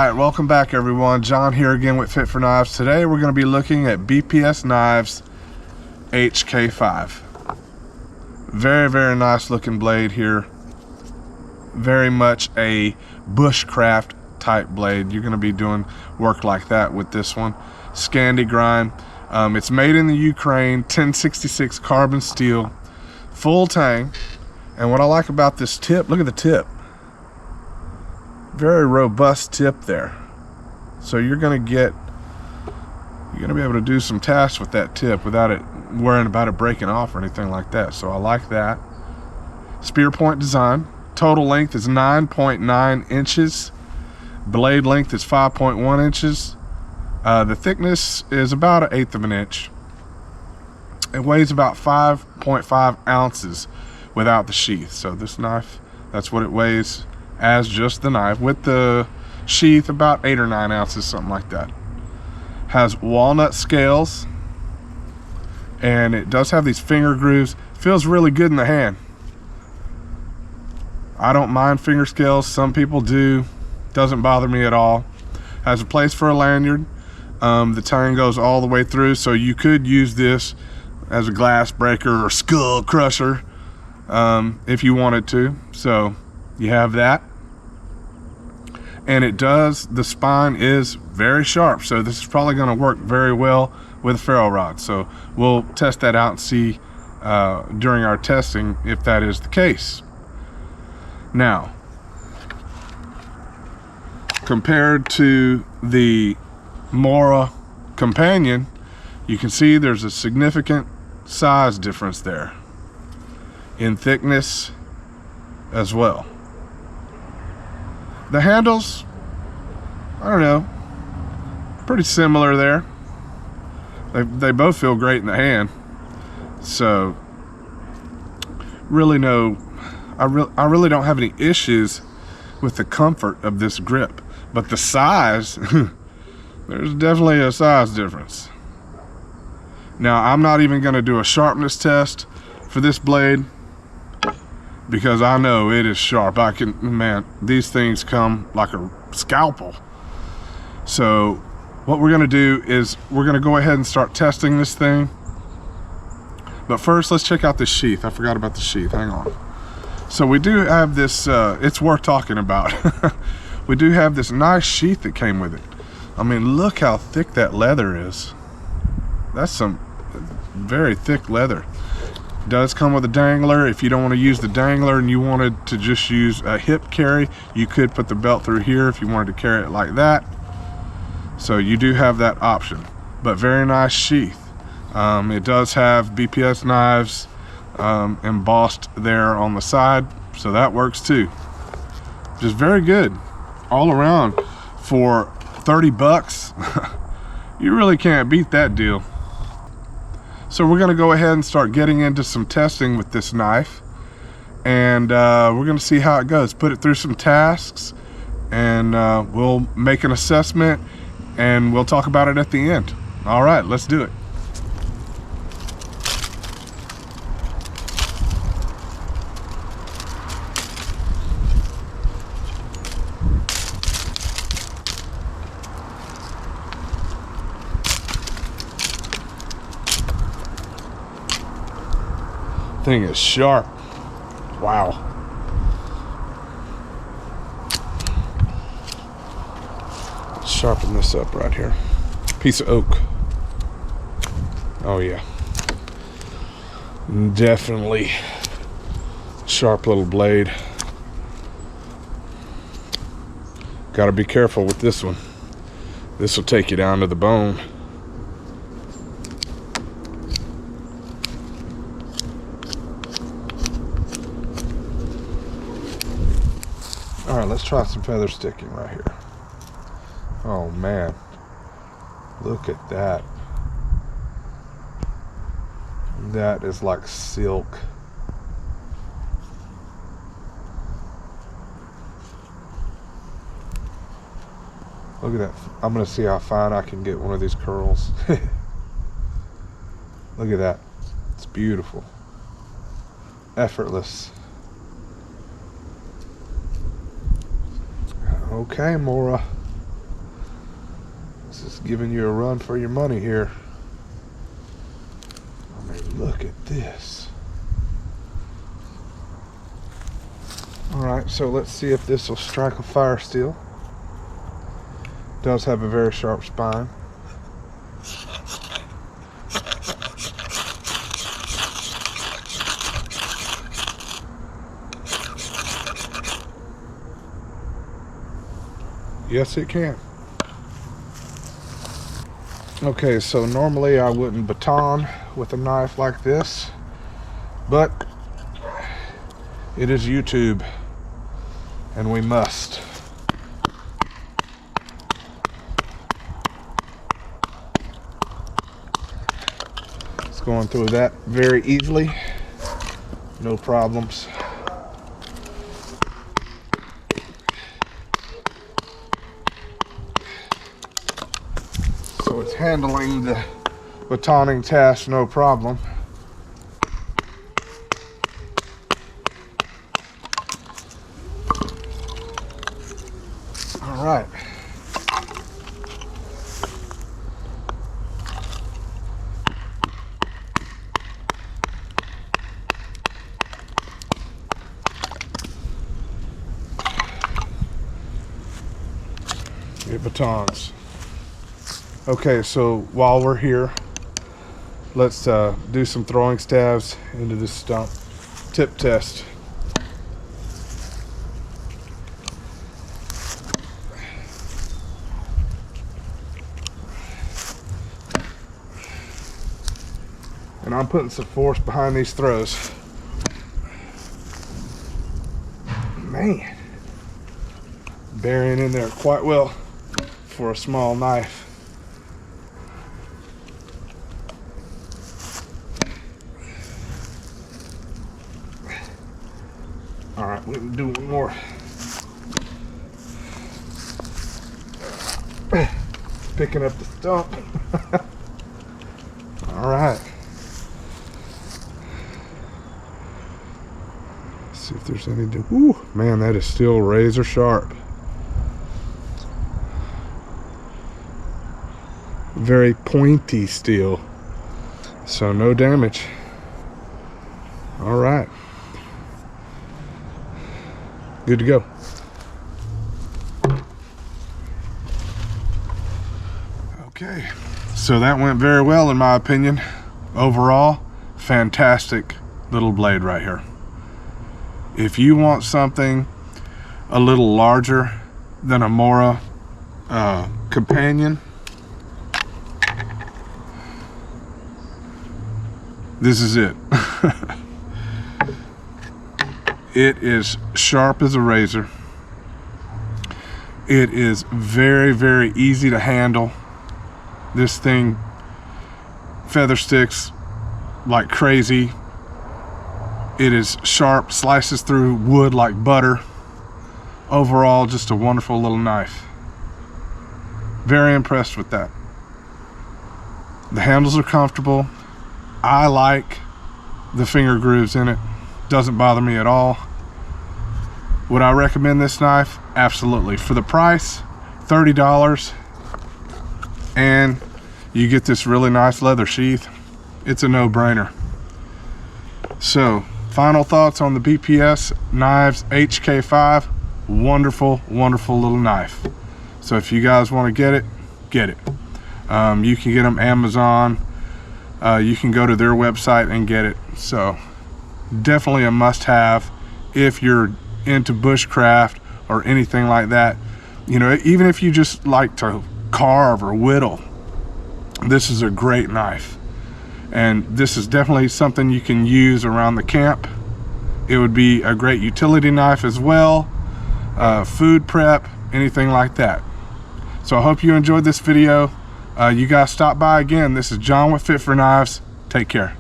Alright, welcome back everyone. John here again with Fit for Knives. Today we're going to be looking at BPS Knives HK5. Very nice looking blade here. Very much a bushcraft type blade. You're going to be doing work like that with this one. Scandi grind. It's made in the Ukraine, 1066 carbon steel, full tang. And what I like about this tip, look at the tip. Very robust tip there. So you're gonna be able to do some tasks with that tip without it worrying about it breaking off or anything like that. So I like that. Spear point design. Total length is 9.9 inches. Blade length is 5.1 inches. The thickness is about 1/8 of an inch. It weighs about 5.5 ounces without the sheath. So this knife, that's what it weighs as just the knife. With the sheath, about 8 or 9 ounces, something like that. Has walnut scales, and it does have these finger grooves. Feels really good in the hand. I don't mind finger scales. Some people do. Doesn't bother me at all. Has a place for a lanyard. The tang goes all the way through, so you could use this as a glass breaker or skull crusher if you wanted to. So you have that. And it does, the spine is very sharp, so this is probably going to work very well with a ferro rod. So we'll test that out and see during our testing if that is the case. Now, compared to the Mora companion, you can see there's a significant size difference there in thickness as well. The handles, I don't know, pretty similar there. They both feel great in the hand. So really I really don't have any issues with the comfort of this grip, but the size, there's definitely a size difference. Now I'm not even going to do a sharpness test for this blade, because I know it is sharp. Man, these things come like a scalpel. So what we're gonna do is we're gonna go ahead and start testing this thing. But first, let's check out this sheath. I forgot about the sheath, hang on. So we do have this, it's worth talking about. We do have this nice sheath that came with it. I mean, look how thick that leather is. That's some very thick leather. Does come with a dangler. If you don't want to use the dangler and you wanted to just use a hip carry, you could put the belt through here if you wanted to carry it like that. So you do have that option, but very nice sheath. It does have BPS knives embossed there on the side, so that works too. Just very good all around. For 30 bucks, you really can't beat that deal. So we're going to go ahead and start getting into some testing with this knife, and we're going to see how it goes. Put it through some tasks, and we'll make an assessment, and we'll talk about it at the end. All right, let's do it. Thing is sharp. Wow. Let's sharpen this up right here. Piece of oak. Oh yeah. Definitely sharp little blade. Gotta be careful with this one. This will take you down to the bone. All right, let's try some feather sticking right here. Oh man, look at that. That is like silk. Look at that. I'm gonna see how fine I can get one of these curls. Look at that. It's beautiful. Effortless. Okay, Mora. Just giving you a run for your money here. I mean, look at this. Alright, so let's see if this will strike a fire steel. Does have a very sharp spine. Yes, it can. Okay, so normally I wouldn't baton with a knife like this, but it is YouTube, and we must. It's going through that very easily, no problems. So it's handling the batoning task no problem. All right. It batons. Okay, so while we're here, let's do some throwing stabs into this stump. Tip test. And I'm putting some force behind these throws. Man, burying in there quite well for a small knife. All right, we can do one more. Picking up the stump. All right. Let's see if there's any. Ooh, man, that is still razor sharp. Very pointy steel. So no damage. All right. Good to go. Okay, so that went very well in my opinion. Overall, fantastic little blade right here. If you want something a little larger than a Mora companion, this is it. It is sharp as a razor. It is very, very easy to handle. This thing feather sticks like crazy. It is sharp, slices through wood like butter. Overall, just a wonderful little knife. Very impressed with that. The handles are comfortable. I like the finger grooves in it. Doesn't bother me at all. Would I recommend this knife? Absolutely. For the price, $30, and you get this really nice leather sheath, it's a no-brainer. So, final thoughts on the BPS Knives HK5. Wonderful, wonderful little knife. So if you guys want to get it, get it. You can get them Amazon. You can go to their website and get it. So definitely a must-have if you're into bushcraft or anything like that. You know, even if you just like to carve or whittle, this is a great knife. And this is definitely something you can use around the camp. It would be a great utility knife as well, food prep, anything like that. So I hope you enjoyed this video. You guys stop by again. This is John with Fit for Knives. Take care.